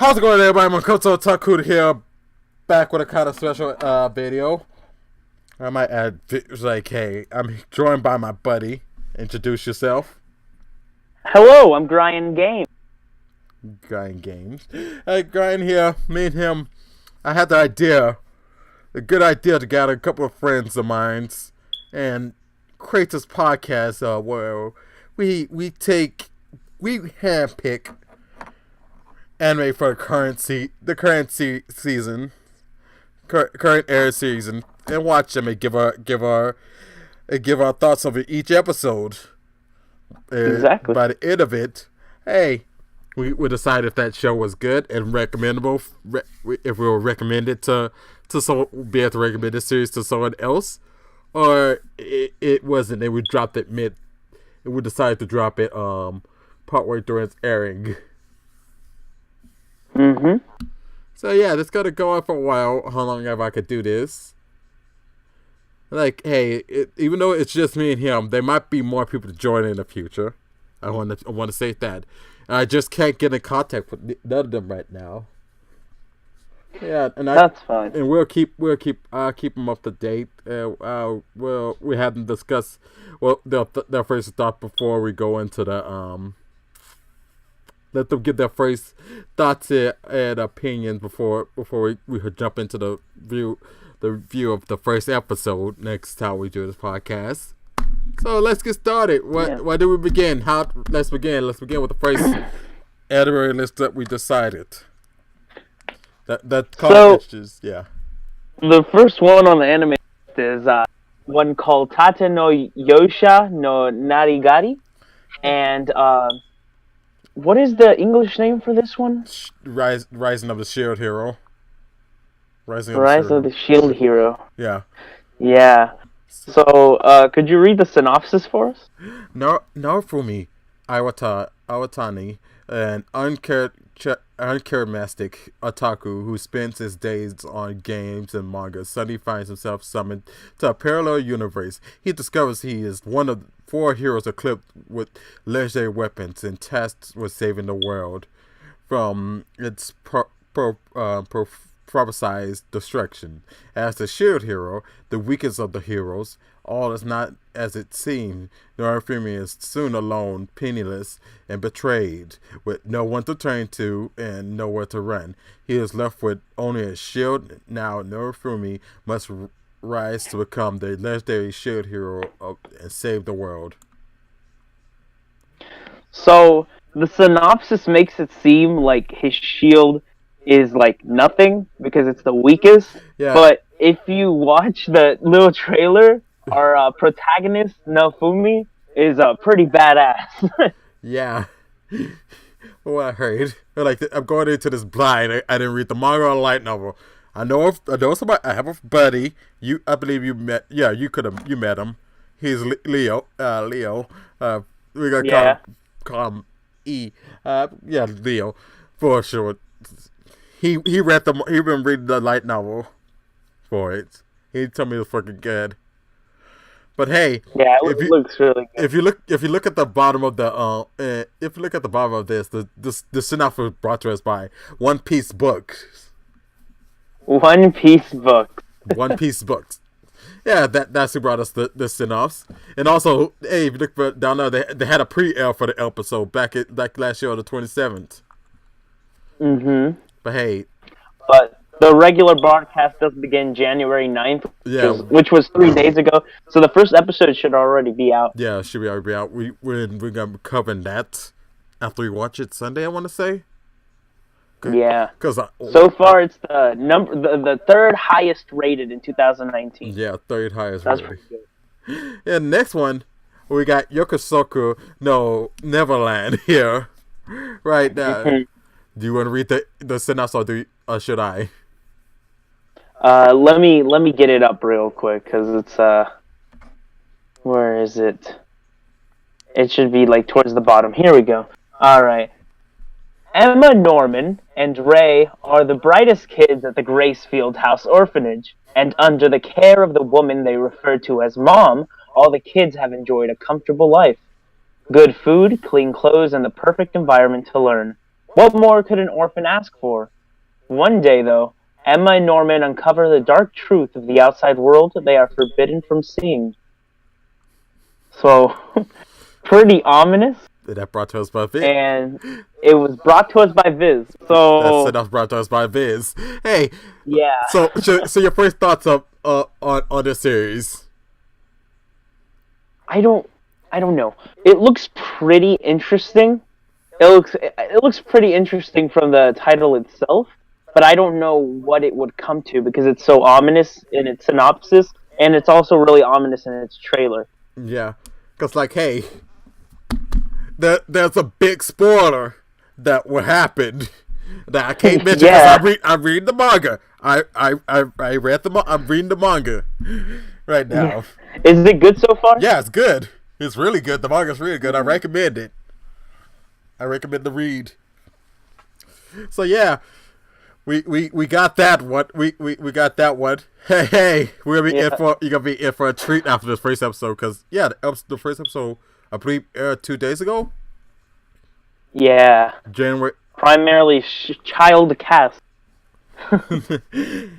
How's it going, everybody? Makoto Otakudo here, back with a kind of special video. I might add, like, hey, I'm joined by my buddy. Introduce yourself. Hello, I'm GrianGames. GrianGames. Hey, Grian here. Me and him, I had the good idea to gather a couple of friends of mine and create this podcast where we handpick anime for the current air season, and watch them and give our thoughts over each episode. Exactly. By the end of it, hey, we decide if that show was good and recommendable. If we will recommend it be able to recommend this series to someone else, or it wasn't, and we dropped it mid. We decided to drop it partway during its airing. So yeah, this gotta go on for a while. How long ever I could do this? Like, hey, even though it's just me and him, there might be more people to join in the future. I want to say that. I just can't get in contact with none of them right now. Yeah, and that's fine. And we'll keep them up to date. We have them discuss their first thought before we go into the Let them give their first thoughts and opinions before we jump into the review of the first episode next time we do this podcast. So let's get started. Why do we begin? Let's begin with the first anime list that we decided. The first one on the anime list is one called Tate no Yosha no Narigari, and what is the English name for this one? Rising of the Shield Hero. Rise of the Shield Hero. Yeah. Yeah. So, could you read the synopsis for us? Narufumi Iwatani, an uncharismatic otaku who spends his days on games and manga, suddenly finds himself summoned to a parallel universe. He discovers he is one of 4 heroes equipped with legendary weapons and tasked with saving the world from its prophesized destruction. As the shield hero, the weakest of the heroes, all is not as it seems. Narufumi is soon alone, penniless, and betrayed, with no one to turn to and nowhere to run. He is left with only a shield. Now Narufumi must rise to become the legendary shield hero and save the world. So the synopsis makes it seem like his shield is like nothing because it's the weakest. Yeah. But if you watch the little trailer, our protagonist Narufumi is pretty badass. Yeah. What I heard, like, I'm going into this blind. I didn't read the manga or light novel. I know somebody. I have a buddy. I believe you met. Yeah, you met him. He's Leo. We gotta call him E. Leo, for sure. He been reading the light novel for it. He told me it was fucking good. But hey, yeah, it looks really good. If you look at the bottom of this, the synopsis was brought to us by One Piece Books. One Piece Books. One Piece Books. Yeah, that's who brought us the synopsis. And also, hey, if you look down there, they had a pre-air for the episode back last year on the 27th. But hey. But the regular broadcast does begin January 9th, which was 3 days ago. So the first episode should already be out. Yeah, it should already be out. We're going to be covering that after we watch it Sunday, I want to say. Yeah. So far, it's the third highest rated in 2019. Yeah, third highest rated. That's pretty good. And next one, we got Yokosuka No Neverland here. Right now. Do you want to read the synopsis or should I? Let me get it up real quick because it's where is it? It should be like towards the bottom. Here we go. All right. Emma, Norman, and Ray are the brightest kids at the Gracefield House Orphanage, and under the care of the woman they refer to as Mom, all the kids have enjoyed a comfortable life. Good food, clean clothes, and the perfect environment to learn. What more could an orphan ask for? One day, though, Emma and Norman uncover the dark truth of the outside world they are forbidden from seeing. So, pretty ominous. That brought to us by Viz. And it was brought to us by Viz. So That's brought to us by Viz. Hey, yeah. So your first thoughts on this series? I don't know. It looks pretty interesting. It looks pretty interesting from the title itself, but I don't know what it would come to because it's so ominous in its synopsis, and it's also really ominous in its trailer. Yeah, because like, hey, there's a big spoiler that will happen that I can't mention because I'm reading the manga. I read I'm reading the manga right now. Is it good so far? Yeah, it's good. It's really good. The manga's really good. I recommend it. I recommend the read. So yeah, we got that one. We got that one. Hey, we're gonna be in for you're gonna be in for a treat after this first episode because the first episode I believe aired 2 days ago. Yeah. January. Primarily child cast.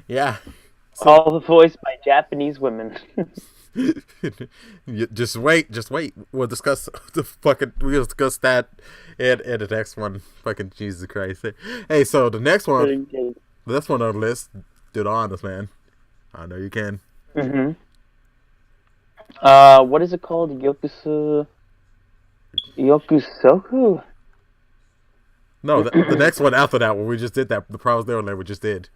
Yeah. So, all voiced by Japanese women. just wait. We'll discuss that in the next one. Fucking Jesus Christ. Hey, so the next one on the list, do the honors, man. I know you can. Mm-hmm. What is it called? Yokosuka? No, the next one after that one, we just did that. The Prowls there we just did.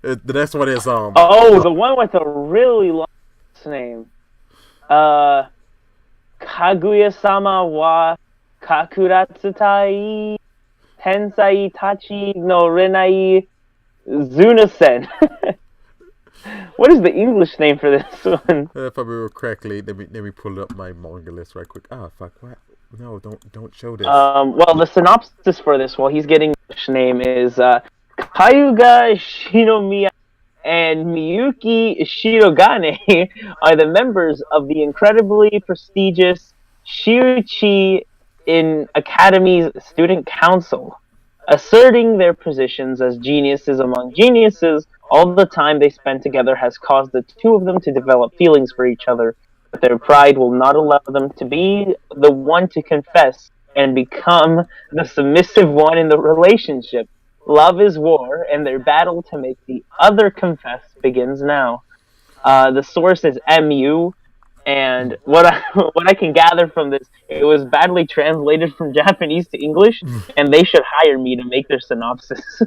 The next one is Oh, the one with a really long name. Kaguya-sama wa Kakuratsutai Tensai Tachi no Renai Zunasen. What is the English name for this one? If I remember correctly, let me pull up my manga list right quick. Ah, fuck, what? No, don't show this. Well, the synopsis for this, while he's getting English name, is Kayuga Shinomiya and Miyuki Shirogane are the members of the incredibly prestigious Shiuchi in Academy's student council. Asserting their positions as geniuses among geniuses, all the time they spend together has caused the two of them to develop feelings for each other, but their pride will not allow them to be the one to confess and become the submissive one in the relationship. Love is war, and their battle to make the other confess begins now. The source is MU, and what I can gather from this, it was badly translated from Japanese to English, and they should hire me to make their synopsis.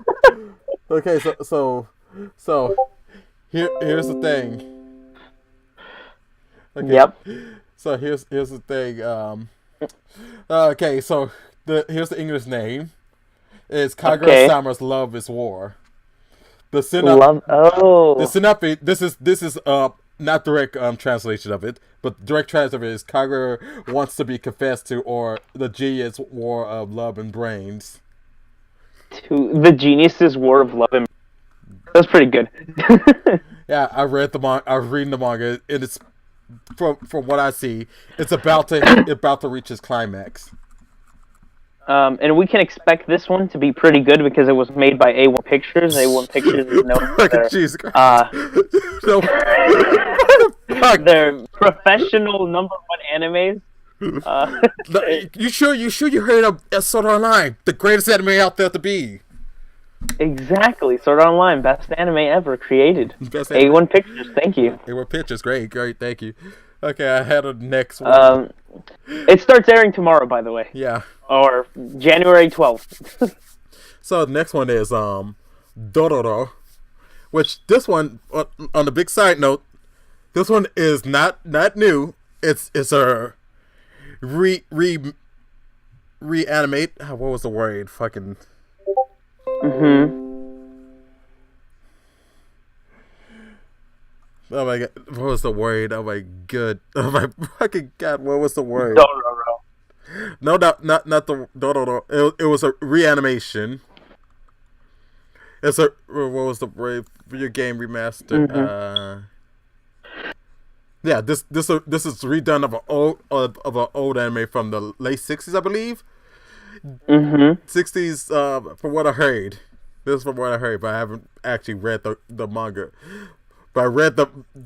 Okay, so here's the thing. Okay. Yep. So here's the thing. Okay, so here's the English name. It's Kagura-sama's Love is War. The synopsis. This is not direct translation of it, but direct translation is Kagura wants to be confessed to, or the genius war of love and brains. To the genius's war of love and. That's pretty good. Yeah, I read the manga. I was reading the manga, and it's from what I see, it's about to reach its climax. And we can expect this one to be pretty good because it was made by A1 Pictures. A1 Pictures is known for their professional #1 animes. You sure you heard of Sword Art Online, the greatest anime out there to be? Exactly, Sword Art Online, best anime ever created. A1 Pictures, thank you. A1 Pictures, great, thank you. Okay, I had a next one. It starts airing tomorrow, by the way. Yeah. Or January 12th. So the next one is Doh Doh, which this one, on the big side note, this one is not new. It's a reanimate. What was the word? Fucking. Oh my god, what was the word? Oh my god. Oh my fucking god, what was the word? Dororo. No, not the Dororo. It was a reanimation. It's a, what was the word? Video game remaster. Yeah, this is redone of an old anime from the late 60s, I believe. Mm-hmm. 60s, from what I heard. This is from what I heard, but I haven't actually read the manga. But I read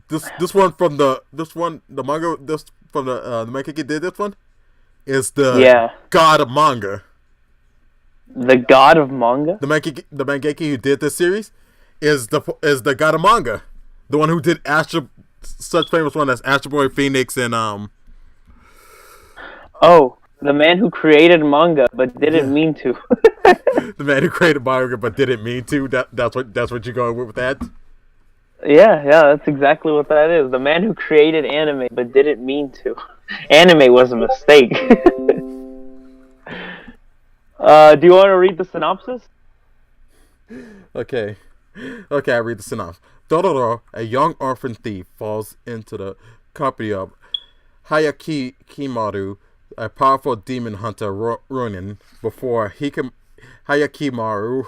this one from the manga this from the Mangeki did this one is the Yeah. god of manga. The god of manga? The Mangeki who did this series is the god of manga. The one who did such famous one as Astro Boy, Phoenix, and Oh, the man who created manga but didn't mean to. the man who created manga but didn't mean to. That's what you're going with that. Yeah, that's exactly what that is. The man who created anime but didn't mean to. Anime was a mistake. Do you want to read the synopsis? Okay, I read the synopsis. Doh Doh, a young orphan thief, falls into the company of Hayakimaru, a powerful demon hunter Ronin. Before Hayakimaru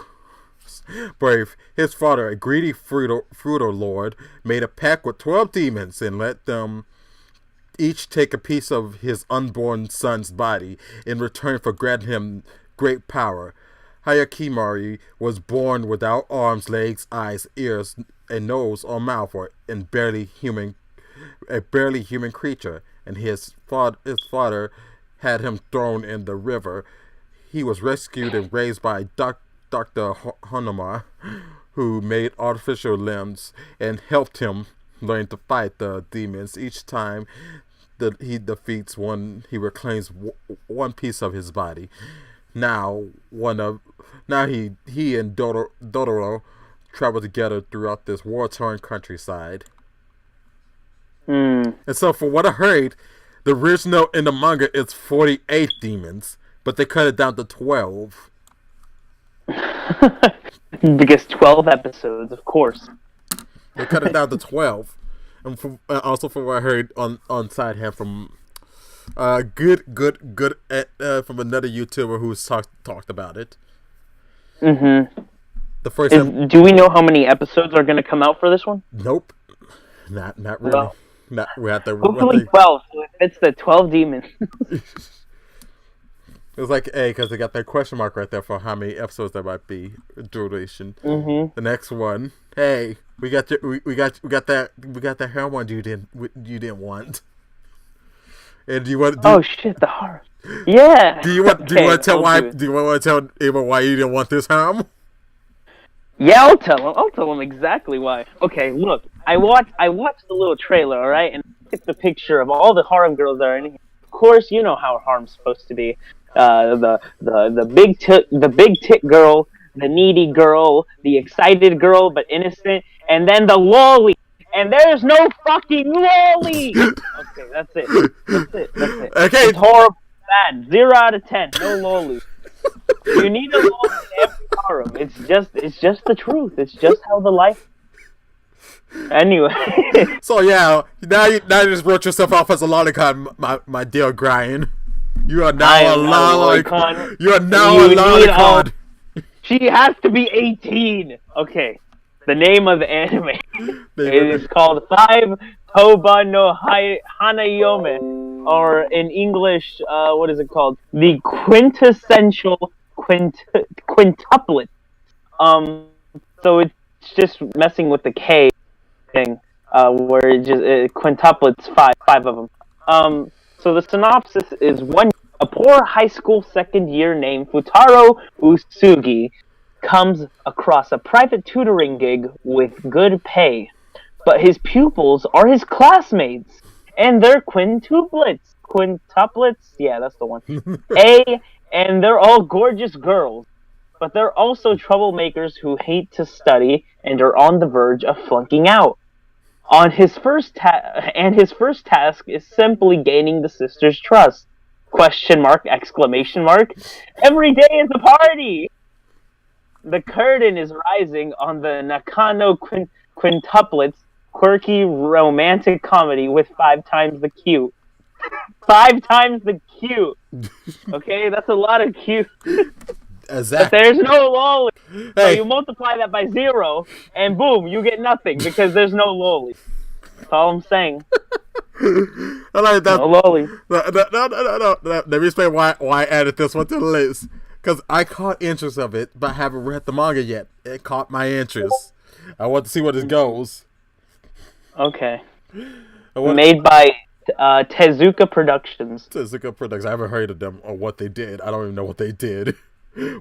brave, his father, a greedy fruiter lord, made a pact with 12 demons and let them each take a piece of his unborn son's body in return for granting him great power. Hayakimari was born without arms, legs, eyes, ears, a nose or mouth, or a barely human creature, and his father had him thrown in the river. He was rescued and raised by Dr. Honoma, who made artificial limbs and helped him learn to fight the demons. Each time that he defeats one, he reclaims one piece of his body. Now he and Doh Doh travel together throughout this war-torn countryside. And so, for what I heard, the original in the manga is 48 demons, but they cut it down to 12. Because 12 episodes, of course. They cut it down to 12. And also from what I heard on side hand from good from another YouTuber who's talked about it. Mm-hmm. The first do we know how many episodes are going to come out for this one? Nope. Not really. Well, We have to. hopefully 12. So it's the 12 demons. It's like A, because they got that question mark right there for how many episodes there might be duration. Mm-hmm. The next one, hey, we got that hair one you didn't want. And do you want? Oh shit, the horror. Yeah. Do you want to tell why? Do you want to tell Ava why you didn't want this harem? Yeah, I'll tell him. I'll tell him exactly why. Okay, look, I watched the little trailer, all right, and it's the picture of all the harem girls that are in here. Of course, you know how harem's supposed to be. The big tit girl, the needy girl, the excited girl but innocent, and then the lolly. And there's no fucking lolly. Okay, that's it. Okay. It's horrible, bad. 0 out of 10. No lolly. You need a lolly in every harem. It's just the truth. It's just how the life. Anyway. So yeah, now you just wrote yourself off as a lolicon, my dear Grian. You are now a lolicon. You are now a lolicon. She has to be 18. Okay. The name of the anime. It is called 5 Toba no Hanayome, or in English, what is it called? The quintessential quintuplet. So it's just messing with the K thing, where it just quintuplets five of them. So the synopsis is a poor high school second year named Futaro Usugi comes across a private tutoring gig with good pay, but his pupils are his classmates, and they're quintuplets. Yeah, that's the one. And they're all gorgeous girls, but they're also troublemakers who hate to study and are on the verge of flunking out. His first task is simply gaining the sisters' trust. ? Every day is a party! The curtain is rising on the Nakano quintuplets quirky romantic comedy with 5 times the cute. 5 times the cute! Okay, that's a lot of cute. Exactly. But there's no lolly. Hey. So you multiply that by 0, and boom, you get nothing because there's no lolly. That's all I'm saying. I like that. No lolly. No. Let me explain why I added this one to the list. Because I caught interest of it, but I haven't read the manga yet. It caught my interest. I want to see where this goes. Okay. Made by Tezuka Productions. Tezuka Productions. I haven't heard of them or what they did. I don't even know what they did.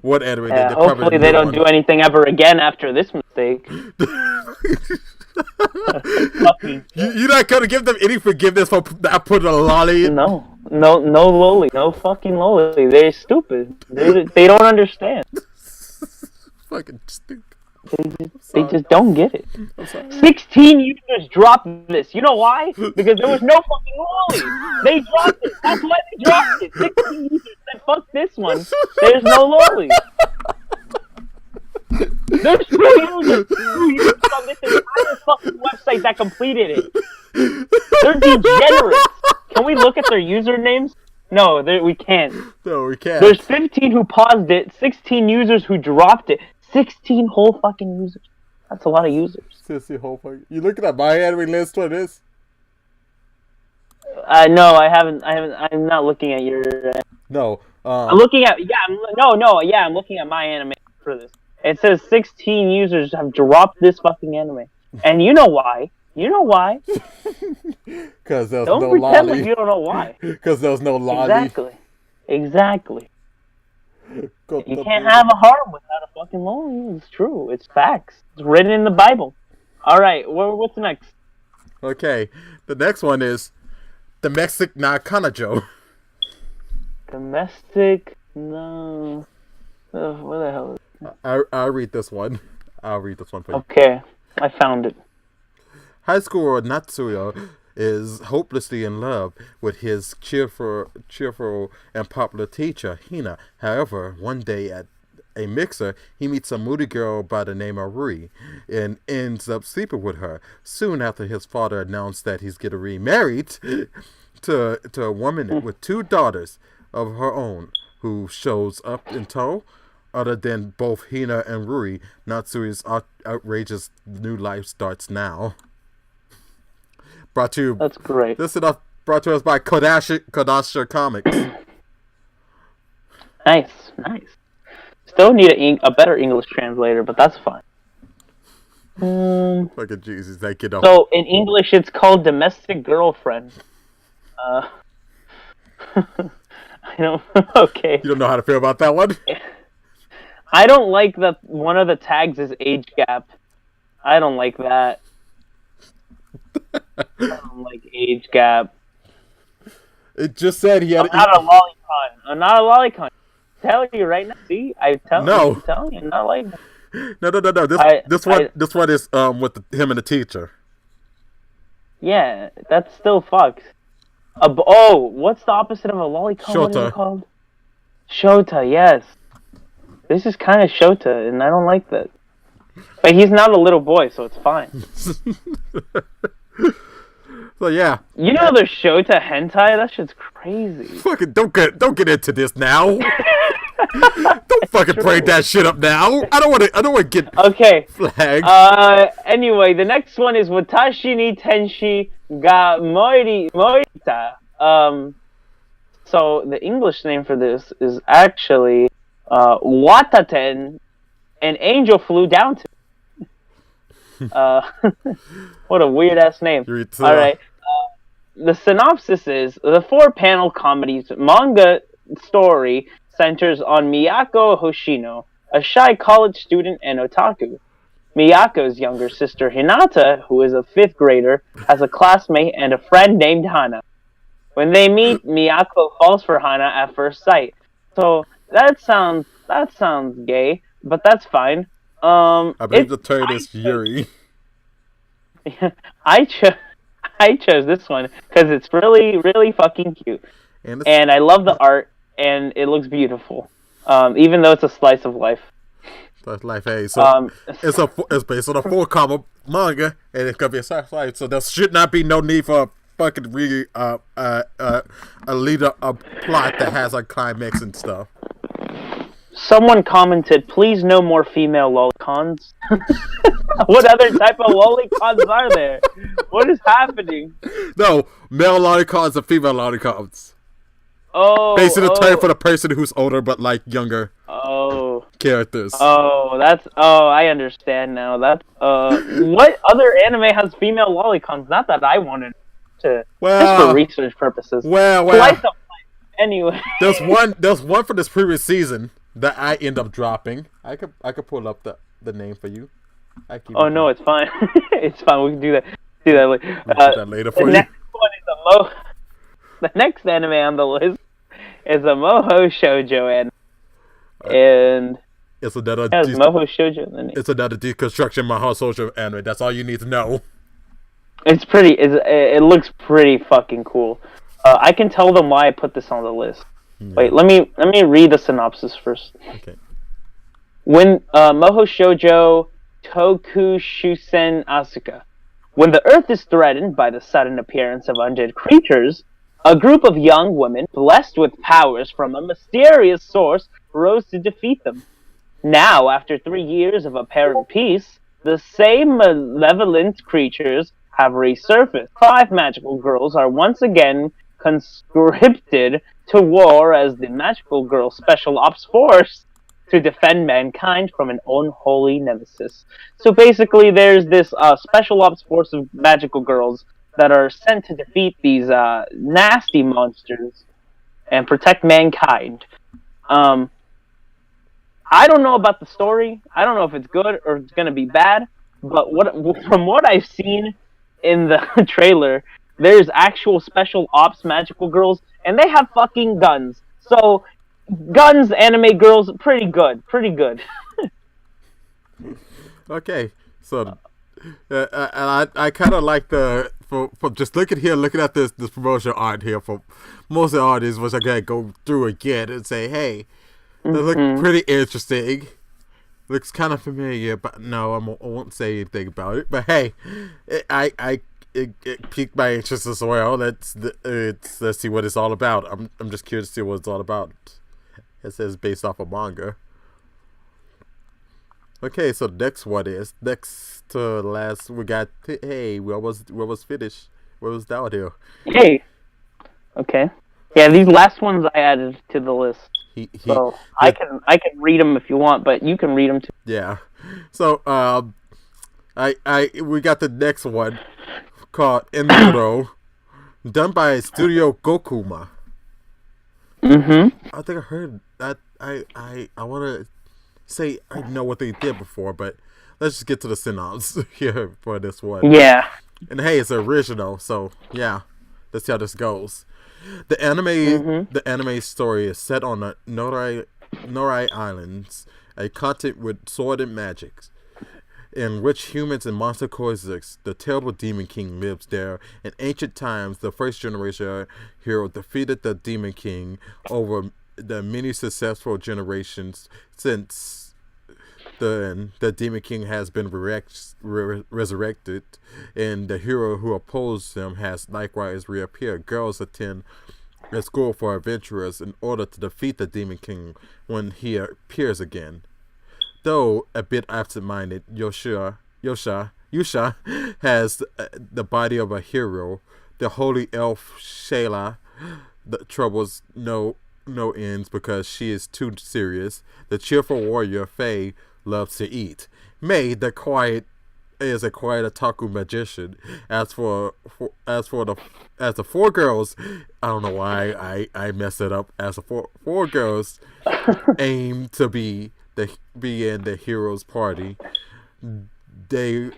What anime Yeah, did. hopefully they don't do anything ever again after this mistake. You're not gonna give them any forgiveness for not putting a lolly in? No lolly. No fucking lolly. They're stupid. They don't understand. Fucking stupid. They just don't get it. 16 users dropped this. You know why? Because there was no fucking lolly. They dropped it. That's why they dropped it. 16 users said, fuck this one. There's no lolly. There's 2 users on this entire fucking website that completed it. They're degenerates. Can we look at their usernames? No, we can't. No, we can't. There's 15 who paused it, 16 users who dropped it. 16 whole fucking users. That's a lot of users. 16 whole fucking... You looking at my anime list for this? No, I haven't. I'm not looking at your... No. I'm looking at... Yeah, I'm looking at my anime for this. It says 16 users have dropped this fucking anime. And you know why. You know why. Because there's don't no pretend lolly. like you don't know why. Because there's no lolly. Exactly. You can't have a harem without a fucking lolly. It's true. It's facts. It's written in the Bible. Alright, what's next? Okay. The next one is Domestic Na Kanajo. Domestic... No... what the hell is it? I'll read this one. I'll read this one for you. Okay. I found it. High schooler Natsuya is hopelessly in love with his cheerful and popular teacher, Hina. However, one day at a mixer, he meets a moody girl by the name of Rui and ends up sleeping with her. Soon after, his father announced that he's getting remarried to a woman with 2 daughters of her own, who shows up in tow. Other than both Hina and Rui, Natsuya's outrageous new life starts now. Brought to you. That's great. This is brought to us by Kodasha Comics. Nice. Still need a better English translator, but that's fine. Fucking Jesus, they get off. So in English, it's called Domestic Girlfriend. I don't. Okay. You don't know how to feel about that one? I don't like that one of the tags is age gap. I don't like that. I don't like age gap. It just said he had. I'm not a lolicon. I'm telling you right now. See, I'm telling you, I'm not like that. No. This one is with him and the teacher. Yeah, that's still fucked. What's the opposite of a lolicon? What is it called? Shota. Yes. This is kind of Shota, and I don't like that. But he's not a little boy, so it's fine. So yeah. You know there's Shota hentai? That shit's crazy. Fucking don't get into this now. Don't fucking break that shit up now. I don't want to get flagged. Anyway, the next one is Watashi ni Tenshi ga Morita. So the English name for this is actually Wataten, an angel flew down to. What a weird ass name. Alright. The synopsis is the 4-panel comedy's manga story centers on Miyako Hoshino, a shy college student and otaku. Miyako's younger sister Hinata, who is a 5th grader, has a classmate and a friend named Hana. When they meet, Miyako falls for Hana at first sight. So that sounds gay, but that's fine. I believe the term is Yuri. I chose this one because it's really, really fucking cute, and I love the art, and it looks beautiful. Even though it's a slice of life. Slice of life, hey. So it's based on a 4-comic manga, and it's gonna be a slice of life. So there should not be no need for a fucking a plot that has a climax and stuff. Someone commented, "Please, no more female lolicons." What other type of lolicons are there? What is happening? No, male lollipops and female lollipops. Oh, Basically, the term for the person who's older but like younger characters. I understand now. What other anime has female lolicons? Not that I wanted to, just for research purposes. Well. Slice of life. Anyway, there's one for this previous season that I end up dropping. I could pull up the name for you. No, it's fine. It's fine. We can do that. Later. Do that later for you. Next one is the next anime on the list is a Mahou Shoujo anime. And it's another Mahou Shoujo. It's another deconstruction Mahou Shoujo anime. That's all you need to know. It's pretty. It looks pretty fucking cool. I can tell them why I put this on the list. Yeah. Wait, let me read the synopsis first. Okay. When Mahou Shoujo Tokushusen Asuka. When the Earth is threatened by the sudden appearance of undead creatures, a group of young women blessed with powers from a mysterious source rose to defeat them. Now, after 3 years of apparent peace, the same malevolent creatures have resurfaced. 5 magical girls are once again conscripted to war as the Magical Girl Special Ops Force to defend mankind from an unholy nemesis. So basically, there's this Special Ops Force of magical girls that are sent to defeat these nasty monsters and protect mankind. I don't know about the story. I don't know if it's good or it's going to be bad. But from what I've seen in the trailer, there's actual special ops magical girls, and they have fucking guns. So, guns, anime girls, pretty good. Okay, so and I kind of like for just looking at this promotional art here for most of the artists, which I gotta go through again and say, hey, they look pretty interesting. Looks kind of familiar, but no, I won't say anything about it. But hey, it piqued my interest as well. Let's see what it's all about. I'm just curious to see what it's all about. It says based off of manga. Okay, so next to last we got. Hey, we almost finished. We was down here. Hey. Okay. Yeah, these last ones I added to the list. So I can read them if you want, but you can read them too. Yeah. So we got the next one called Enduro, done by Studio Gokuma. I think I heard that. I want to say I know what they did before, but let's just get to the synopsis here for this one. Yeah. And hey, it's original, so yeah, let's see how this goes. The anime story is set on the Norai Islands, a continent with sword and magic, in which humans and monsters coexist. The terrible Demon King lives there. In ancient times, the first generation hero defeated the Demon King over the many successful generations since the Demon King has been resurrected, and the hero who opposed him has likewise reappeared. Girls attend a school for adventurers in order to defeat the Demon King when he appears again. Though a bit absent-minded, Yusha has the body of a hero. The holy elf Shayla, the troubles no ends because she is too serious. The cheerful warrior Faye loves to eat. May, the quiet otaku magician. As the 4 girls, I don't know why I messed it up. As the four girls aim to be in the hero's party, they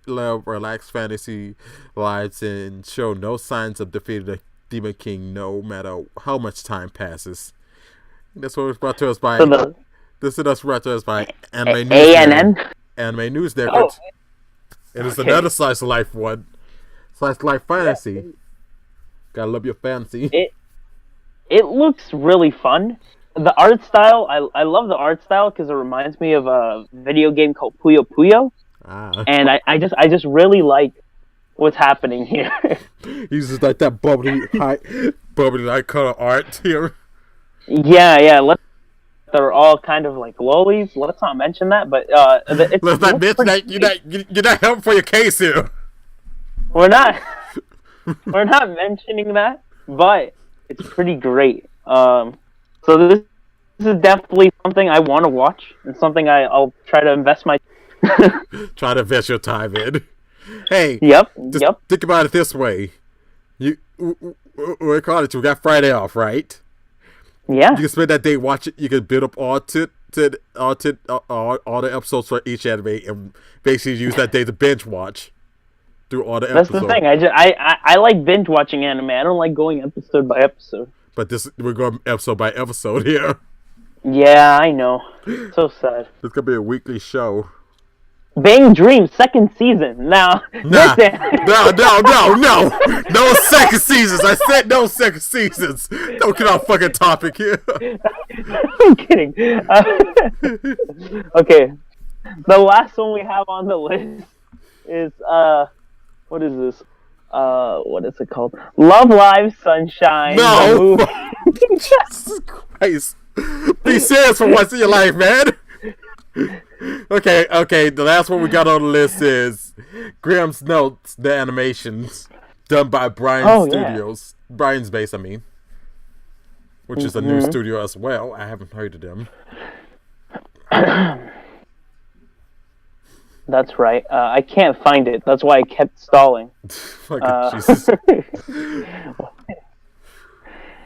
live relaxed fantasy lives and show no signs of defeating the Demon King, no matter how much time passes. That's what was brought to us by. This is brought to us by Anime News. Anime News Network. It is another slice of life one. Slice of life fantasy. Gotta love your fantasy. It looks really fun. The art style, I love the art style because it reminds me of a video game called Puyo Puyo. And I just really like what's happening here. He's just like that bubbly light color art here. Yeah. they're all kind of like lollies. Let's not mention that, but Let's not mention that you're not helping for your case here. we're not we're not mentioning that, but it's pretty great. So this is definitely something I want to watch and something I'll try to invest my Try to invest your time in. Hey, Yep. think about it this way. We're college. We got Friday off, right? Yeah. You can spend that day watching. You can build up all the episodes for each anime, and basically use that day to binge watch through all the That's episodes. the thing. I like binge watching anime. I don't like going episode by episode. But we're going episode by episode here. Yeah, I know. So sad. It's gonna be a weekly show. Bang Dream second season. Now, no second seasons. I said no second seasons. Don't get off fucking topic here. I'm kidding. Okay, the last one we have on the list is what is this? What is it called? Love Live Sunshine. No. Jesus Christ. Be serious for once in your life, man. Okay. The last one we got on the list is Grimm's Notes, the animations done by Brian Studios. Yeah. Brian's Base, I mean, which is a new studio as well. I haven't heard of them. That's right. I can't find it. That's why I kept stalling. Jesus.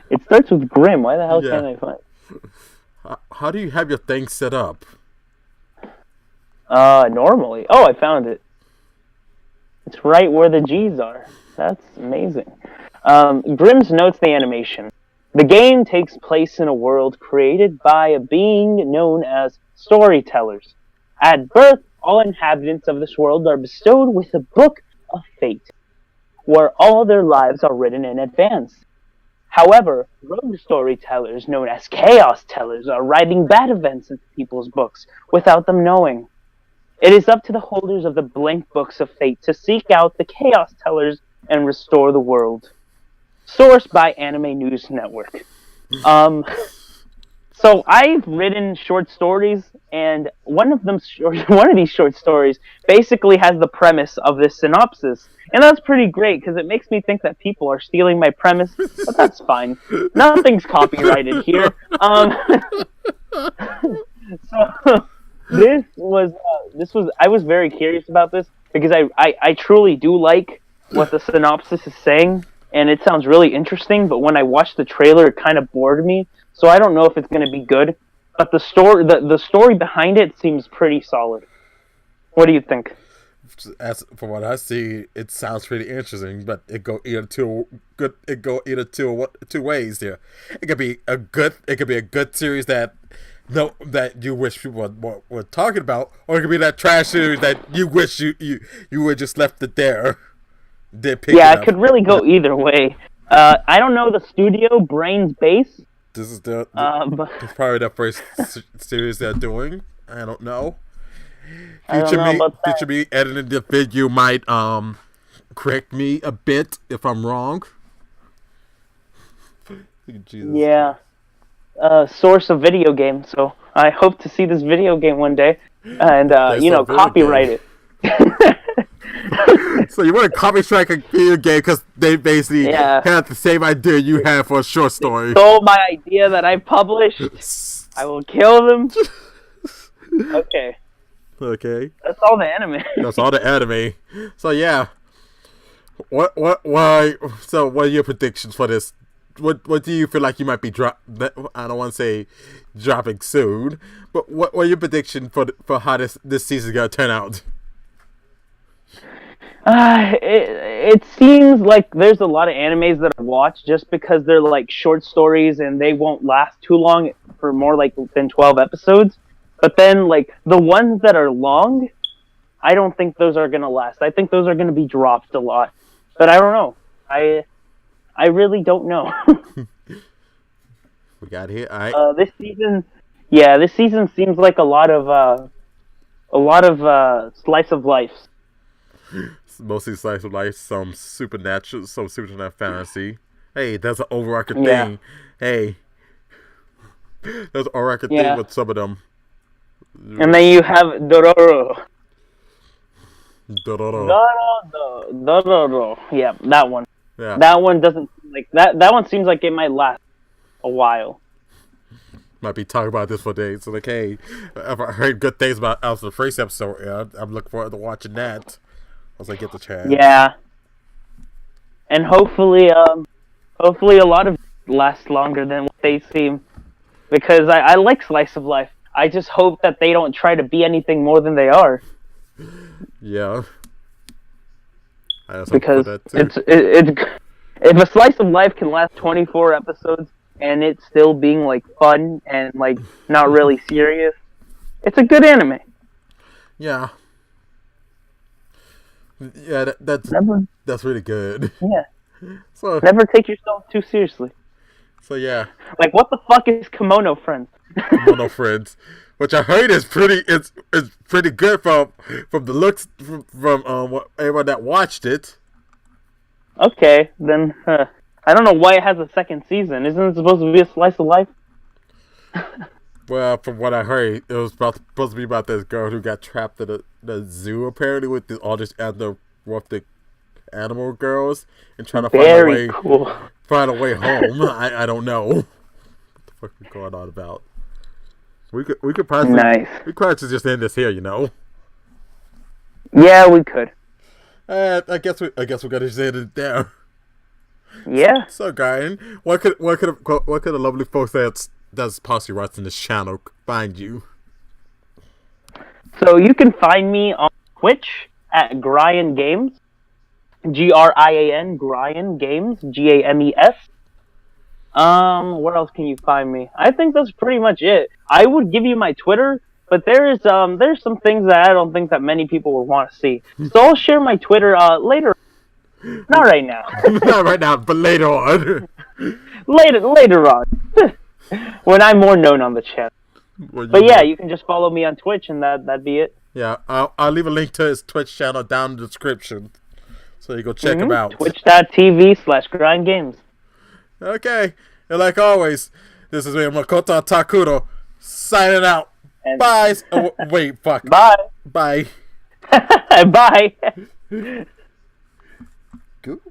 It starts with Grimm. Why the hell can't I find it? How do you have your thing set up? Normally. Oh, I found it. It's right where the G's are. That's amazing. Grimm's Notes, the animation. The game takes place in a world created by a being known as storytellers. At birth, all inhabitants of this world are bestowed with a book of fate, where all their lives are written in advance. However, rogue storytellers, known as chaos tellers, are writing bad events into people's books without them knowing. It is up to the holders of the blank books of fate to seek out the chaos tellers and restore the world. Sourced by Anime News Network. So I've written short stories, and one of these short stories basically has the premise of this synopsis, and that's pretty great because it makes me think that people are stealing my premise, but that's fine. Nothing's copyrighted here. So this was I was very curious about this because I truly do like what the synopsis is saying, and it sounds really interesting. But when I watched the trailer, it kind of bored me. So I don't know if it's going to be good, but the story behind it seems pretty solid. What do you think? From what I see, it sounds pretty interesting, but it go either two ways here. It could be a good series that you wish people were talking about, or it could be that trash series that you wish you would just left it there. It could really go either way. I don't know the studio, Brain's Base. This is it's probably the first series they're doing. I don't know. Future me editing the vid, you might correct me a bit if I'm wrong. Jesus. Yeah. Source of video game, so I hope to see this video game one day and copyright it. So you want to copy strike a video game because they basically had the same idea you had for a short story. Stole my idea that I published. I will kill them. Okay. That's all the anime. That's all the anime. So yeah. Why? So what are your predictions for this? What do you feel like you might be I don't want to say dropping soon, but what are your predictions for how this season is gonna turn out? It seems like there's a lot of animes that I watch just because they're like short stories and they won't last too long for more than 12 episodes. But then like the ones that are long, I don't think those are gonna last. I think those are gonna be dropped a lot. But I don't know. I really don't know. We got here. This season seems like a lot of slice of life. Mostly slice of life, some supernatural fantasy. Hey, that's an overarching thing. Hey, That's all I could think Yeah. with some of them. And then you have Dororo. Doh Doh. Dororo. Yeah, that one. Yeah. That one doesn't like that. That one seems like it might last a while. Might be talking about this for days. So like, hey, I've heard good things about the first episode. Yeah, I'm looking forward to watching that once I get the chance. Yeah. And hopefully a lot of last longer than what they seem, because I like slice of life. I just hope that they don't try to be anything more than they are. Yeah. Because it's if a slice of life can last 24 episodes and it's still being like fun and like not really serious, it's a good anime. Yeah. Yeah, that's really good. Yeah. So Never take yourself too seriously. So yeah, Like, what the fuck is Kimono Friends? Kimono Friends, which I heard is it's pretty good from the looks from what everyone that watched it. Okay, then I don't know why it has a second season. Isn't it supposed to be a slice of life? Well, from what I heard, it was supposed to be about this girl who got trapped in the zoo apparently with all these anthropomorphic animal girls and trying to find a way home. I don't know what the fuck is going on about. We could probably just end this here, you know. Yeah, we could. I guess we're gonna just end it there. Yeah. So, Brian, what could the lovely folks that's possibly watching this channel find you? So you can find me on Twitch at GrianGames, GRIAN, GrianGames, GAMES. Where else can you find me? I think that's pretty much it. I would give you my Twitter, but there's some things that I don't think that many people would want to see. So I'll share my Twitter later. Not right now. Not right now, but later on. later on. When I'm more known on the channel. But yeah, you can just follow me on Twitch and that'd be it. Yeah, I'll leave a link to his Twitch channel down in the description. So you go check him out. Twitch.tv/GrianGames. Okay. And like always, this is me, Makoto Otakudo, signing out. And bye. Oh, wait, fuck. Bye. Bye. Bye. Goo.